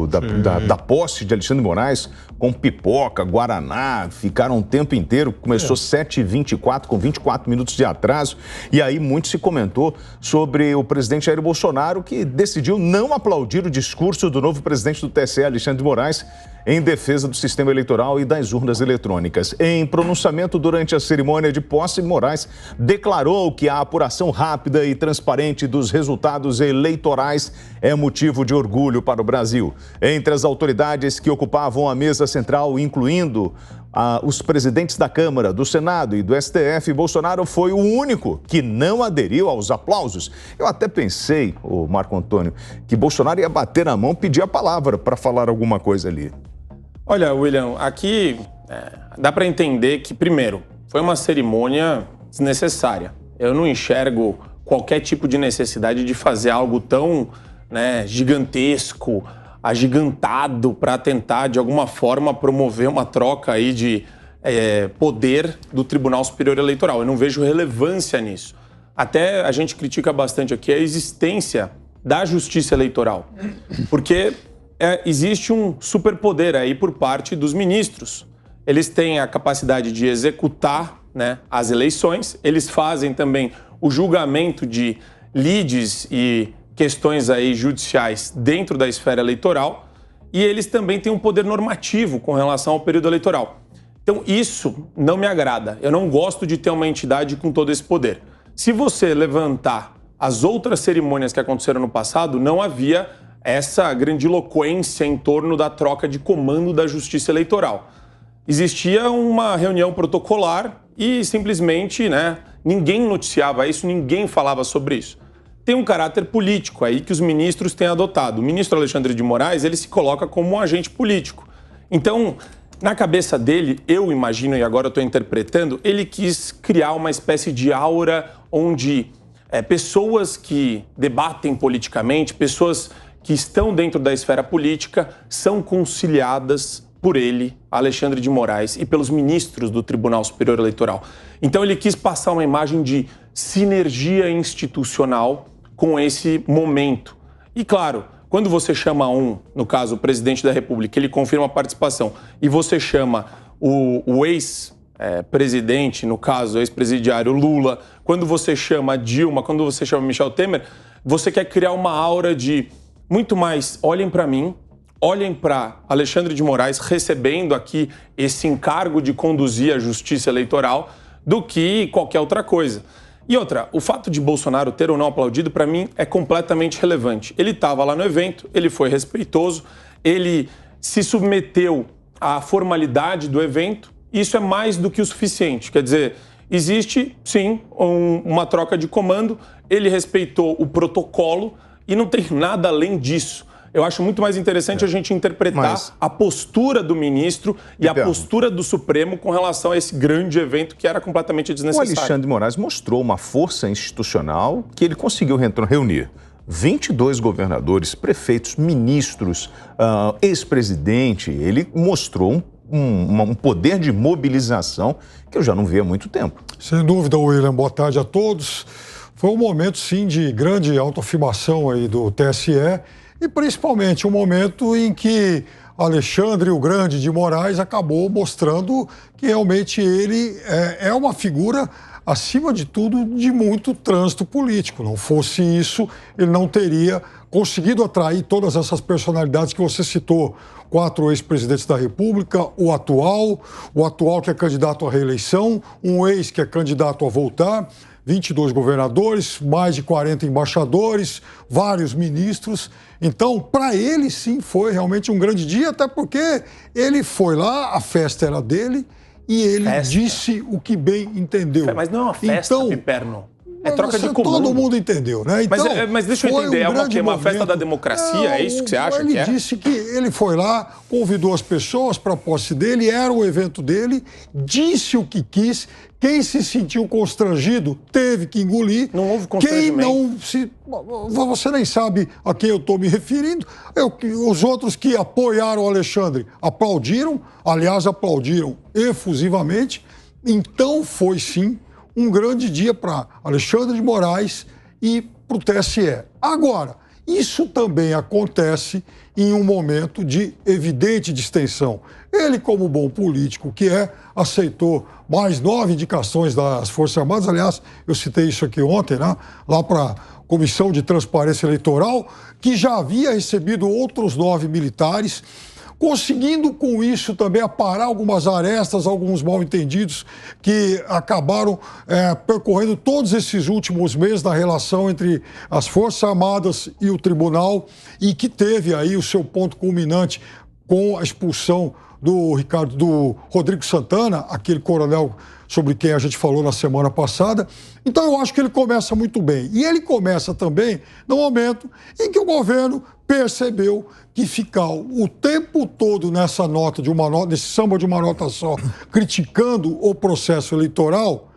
da posse de Alexandre de Moraes com pipoca, guaraná, ficaram o tempo inteiro, começou 7h24, com 24 minutos de atraso, e aí muito se comentou sobre o presidente Jair Bolsonaro, que decidiu não aplaudir o discurso do novo presidente do TSE, Alexandre de Moraes, em defesa do sistema eleitoral e das urnas eletrônicas. Em pronunciamento durante a cerimônia de posse, Moraes declarou que a apuração rápida e transparente dos resultados eleitorais é motivo de orgulho para o Brasil. Entre as autoridades que ocupavam a mesa central, incluindo os presidentes da Câmara, do Senado e do STF, Bolsonaro foi o único que não aderiu aos aplausos. Eu até pensei, Marco Antônio, que Bolsonaro ia bater na mão, pedir a palavra para falar alguma coisa ali. Olha, William, aqui dá para entender que, primeiro, foi uma cerimônia desnecessária. Eu não enxergo qualquer tipo de necessidade de fazer algo tão gigantesco, agigantado, para tentar, de alguma forma, promover uma troca aí de poder do Tribunal Superior Eleitoral. Eu não vejo relevância nisso. Até a gente critica bastante aqui a existência da Justiça Eleitoral, porque existe um superpoder aí por parte dos ministros. Eles têm a capacidade de executar as eleições, eles fazem também o julgamento de lides e questões aí judiciais dentro da esfera eleitoral, e eles também têm um poder normativo com relação ao período eleitoral. Então isso não me agrada. Eu não gosto de ter uma entidade com todo esse poder. Se você levantar as outras cerimônias que aconteceram no passado, não havia essa grandiloquência em torno da troca de comando da Justiça Eleitoral. Existia uma reunião protocolar e simplesmente ninguém noticiava isso, ninguém falava sobre isso. Tem um caráter político aí que os ministros têm adotado. O ministro Alexandre de Moraes, ele se coloca como um agente político. Então, na cabeça dele, eu imagino, e agora eu estou interpretando, ele quis criar uma espécie de aura onde pessoas que debatem politicamente, pessoas que estão dentro da esfera política, são conciliadas por ele, Alexandre de Moraes, e pelos ministros do Tribunal Superior Eleitoral. Então ele quis passar uma imagem de sinergia institucional com esse momento. E claro, quando você chama no caso o presidente da República, ele confirma a participação, e você chama o ex-presidente, no caso, o ex-presidiário Lula, quando você chama Dilma, quando você chama Michel Temer, você quer criar uma aura de muito mais, olhem para mim, olhem para Alexandre de Moraes recebendo aqui esse encargo de conduzir a justiça eleitoral do que qualquer outra coisa. E outra, o fato de Bolsonaro ter ou não aplaudido, para mim, é completamente relevante. Ele estava lá no evento, ele foi respeitoso, ele se submeteu à formalidade do evento, e isso é mais do que o suficiente. Quer dizer, existe, sim, uma troca de comando, ele respeitou o protocolo, e não tem nada além disso. Eu acho muito mais interessante a gente interpretar a postura do ministro e a postura do Supremo com relação a esse grande evento que era completamente desnecessário. O Alexandre de Moraes mostrou uma força institucional que ele conseguiu reunir 22 governadores, prefeitos, ministros, ex-presidente. Ele mostrou um poder de mobilização que eu já não vi há muito tempo. Sem dúvida, William. Boa tarde a todos. Foi um momento, sim, de grande autoafirmação aí do TSE e principalmente um momento em que Alexandre o Grande de Moraes acabou mostrando que realmente ele é uma figura, acima de tudo, de muito trânsito político. Não fosse isso, ele não teria conseguido atrair todas essas personalidades que você citou. 4 ex-presidentes da República, o atual que é candidato à reeleição, um ex que é candidato a voltar, 22 governadores, mais de 40 embaixadores, vários ministros. Então, para ele, sim, foi realmente um grande dia, até porque ele foi lá, a festa era dele, e ele disse o que bem entendeu. Mas não é uma festa, então, Piperno. É troca de comando. Todo mundo entendeu, né? Então, mas deixa eu entender, é uma festa da democracia? É isso que você acha que é? Ele disse que ele foi lá, convidou as pessoas para a posse dele, era o evento dele, disse o que quis. Quem se sentiu constrangido teve que engolir. Não houve constrangimento. Quem não se... Você nem sabe a quem eu estou me referindo. Os outros que apoiaram o Alexandre aplaudiram, aliás, aplaudiram efusivamente. Então foi, sim, um grande dia para Alexandre de Moraes e para o TSE. Agora, Isso também acontece em um momento de evidente distensão. Ele, como bom político que é, aceitou mais 9 indicações das Forças Armadas. Aliás, eu citei isso aqui ontem, né? Lá para a Comissão de Transparência Eleitoral, que já havia recebido outros 9 militares, conseguindo com isso também aparar algumas arestas, alguns mal-entendidos que acabaram percorrendo todos esses últimos meses na relação entre as Forças Armadas e o Tribunal, e que teve aí o seu ponto culminante com a expulsão do Rodrigo Santana, aquele coronel sobre quem a gente falou na semana passada. Então eu acho que ele começa muito bem. E ele começa também no momento em que o governo percebeu que ficar o tempo todo nesse samba de uma nota só, criticando o processo eleitoral,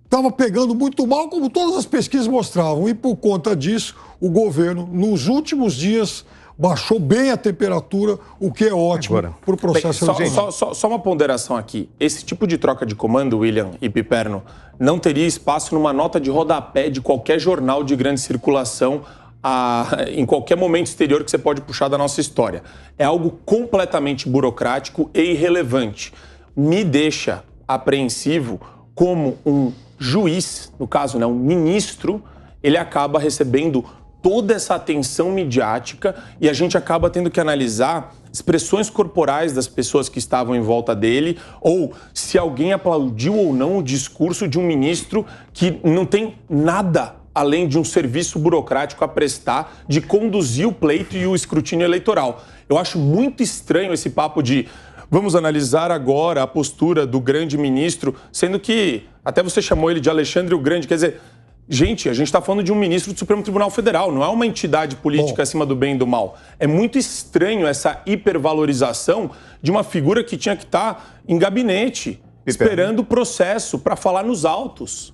estava pegando muito mal, como todas as pesquisas mostravam. E por conta disso, o governo, nos últimos dias, baixou bem a temperatura, o que é ótimo para o processo eleitoral. Só uma ponderação aqui. Esse tipo de troca de comando, William e Piperno, não teria espaço numa nota de rodapé de qualquer jornal de grande circulação em qualquer momento exterior que você pode puxar da nossa história. É algo completamente burocrático e irrelevante. Me deixa apreensivo como um juiz, no caso, né, um ministro, ele acaba recebendo toda essa atenção midiática e a gente acaba tendo que analisar expressões corporais das pessoas que estavam em volta dele ou se alguém aplaudiu ou não o discurso de um ministro que não tem nada além de um serviço burocrático a prestar de conduzir o pleito e o escrutínio eleitoral. Eu acho muito estranho esse papo de vamos analisar agora a postura do grande ministro, sendo que até você chamou ele de Alexandre o Grande, quer dizer, gente, a gente está falando de um ministro do Supremo Tribunal Federal, não é uma entidade política acima do bem e do mal. É muito estranho essa hipervalorização de uma figura que tinha que estar em gabinete, esperando o processo para falar nos autos.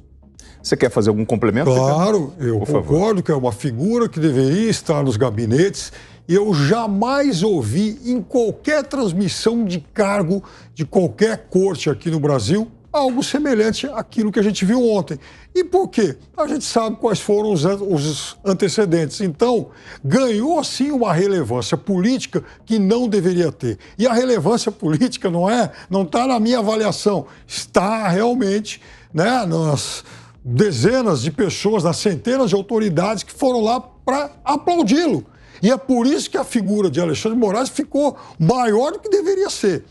Você quer fazer algum complemento? Claro, eu concordo que é uma figura que deveria estar nos gabinetes. E eu jamais ouvi em qualquer transmissão de cargo de qualquer corte aqui no Brasil algo semelhante àquilo que a gente viu ontem. E por quê? A gente sabe quais foram os antecedentes. Então, ganhou sim uma relevância política que não deveria ter. E a relevância política não está na minha avaliação, está realmente, né, nas dezenas de pessoas, nas centenas de autoridades que foram lá para aplaudi-lo. E é por isso que a figura de Alexandre de Moraes ficou maior do que deveria ser.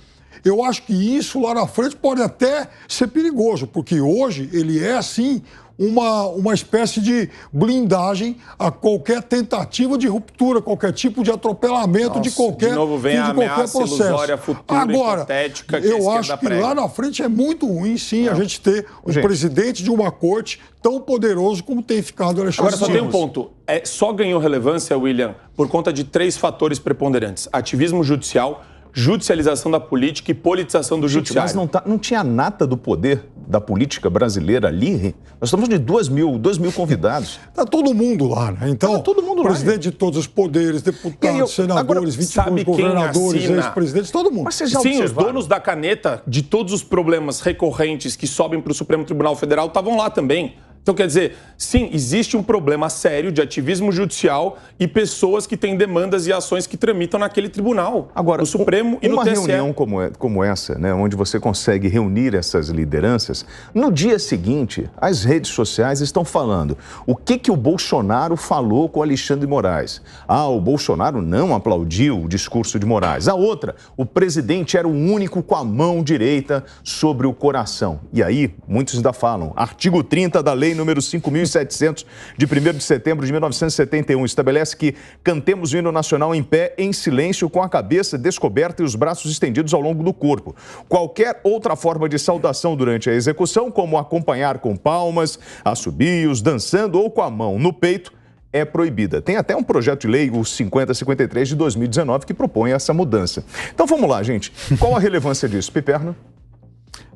Eu acho que isso lá na frente pode até ser perigoso, porque hoje ele é, sim, uma espécie de blindagem a qualquer tentativa de ruptura, qualquer tipo de atropelamento de qualquer de novo vem a ameaça ilusória futura, agora, hipotética que eu acho que lá na frente é muito ruim, sim, a gente ter um presidente de uma corte tão poderoso como tem ficado o Alexandre. Agora só tem um ponto. Só ganhou relevância, William, por conta de 3 fatores preponderantes. Ativismo judicial, judicialização da política e politização do judiciário. Mas não tinha nata do poder da política brasileira ali? Nós estamos de 2 mil convidados. Está todo mundo lá, né? Então, todo mundo presidente de todos os poderes, deputados, senadores, 22 governadores, ex-presidentes, todo mundo. Mas sim, os donos da caneta de todos os problemas recorrentes que sobem para o Supremo Tribunal Federal estavam lá também. Então, quer dizer, sim, existe um problema sério de ativismo judicial e pessoas que têm demandas e ações que tramitam naquele tribunal, agora, no Supremo e no TSE. Uma reunião como essa, né, onde você consegue reunir essas lideranças, no dia seguinte, as redes sociais estão falando o que o Bolsonaro falou com o Alexandre de Moraes. O Bolsonaro não aplaudiu o discurso de Moraes. A outra, o presidente era o único com a mão direita sobre o coração. E aí, muitos ainda falam, artigo 30 da lei número 5.700, de 1º de setembro de 1971, estabelece que cantemos o hino nacional em pé, em silêncio, com a cabeça descoberta e os braços estendidos ao longo do corpo. Qualquer outra forma de saudação durante a execução, como acompanhar com palmas, assobios, dançando ou com a mão no peito, é proibida. Tem até um projeto de lei, o 5053 de 2019, que propõe essa mudança. Então vamos lá, gente. Qual a relevância disso? Piperno?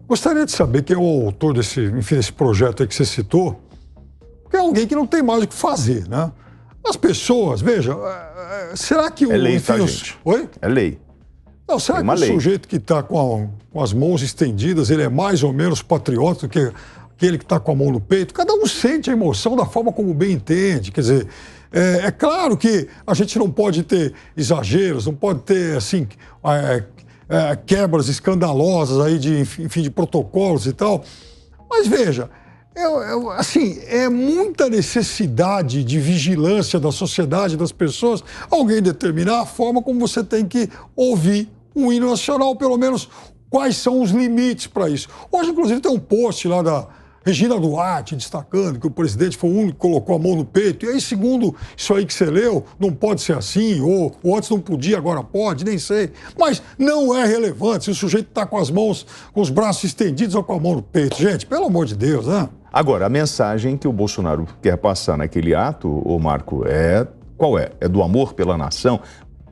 Gostaria de saber quem é o autor desse projeto aí que você citou, porque é alguém que não tem mais o que fazer, né? As pessoas, veja, será que o... É lei, tá, gente? Oi? É lei. Não, será que o sujeito que está com as mãos estendidas, ele é mais ou menos patriota do que aquele que está com a mão no peito? Cada um sente a emoção da forma como bem entende, quer dizer... É claro que a gente não pode ter exageros, não pode ter, assim, quebras escandalosas aí de protocolos e tal. Mas veja, assim, é muita necessidade de vigilância da sociedade, das pessoas, alguém determinar a forma como você tem que ouvir um hino nacional, pelo menos quais são os limites para isso. Hoje, inclusive, tem um post lá da Regina Duarte destacando que o presidente foi o único que colocou a mão no peito. E aí, segundo isso aí que você leu, não pode ser assim, ou antes não podia, agora pode, nem sei. Mas não é relevante se o sujeito está com as mãos, com os braços estendidos ou com a mão no peito. Gente, pelo amor de Deus, né? Agora, a mensagem que o Bolsonaro quer passar naquele ato, ô Marco, qual é? É do amor pela nação?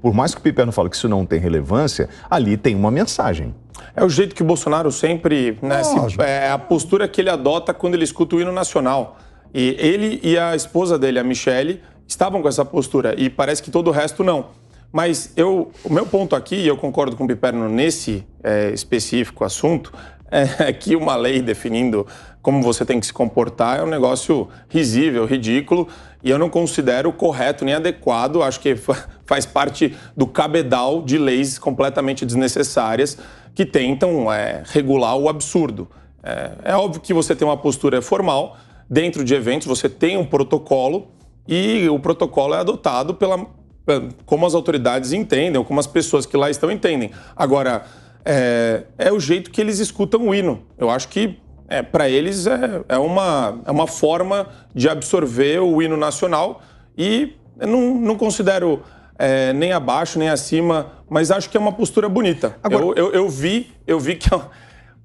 Por mais que o Piperno fale que isso não tem relevância, ali tem uma mensagem. É o jeito que o Bolsonaro sempre, né, é a postura que ele adota quando ele escuta o hino nacional. E ele e a esposa dele, a Michele, estavam com essa postura e parece que todo o resto não. Mas o meu ponto aqui, e eu concordo com o Piperno nesse específico assunto, é que uma lei definindo como você tem que se comportar é um negócio risível, ridículo, e eu não considero correto nem adequado. Acho que faz parte do cabedal de leis completamente desnecessárias que tentam regular o absurdo. É óbvio que você tem uma postura formal, dentro de eventos você tem um protocolo, e o protocolo é adotado como as autoridades entendem, ou como as pessoas que lá estão entendem. Agora, é o jeito que eles escutam o hino. Eu acho que para eles é uma forma de absorver o hino nacional, e eu não considero nem abaixo nem acima, mas acho que é uma postura bonita. Agora, eu vi que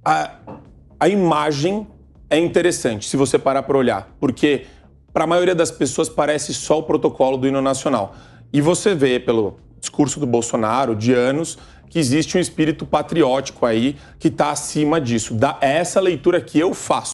a imagem é interessante, se você parar para olhar, porque para a maioria das pessoas parece só o protocolo do hino nacional. E você vê pelo discurso do Bolsonaro de anos que existe um espírito patriótico aí que está acima disso. É essa leitura que eu faço.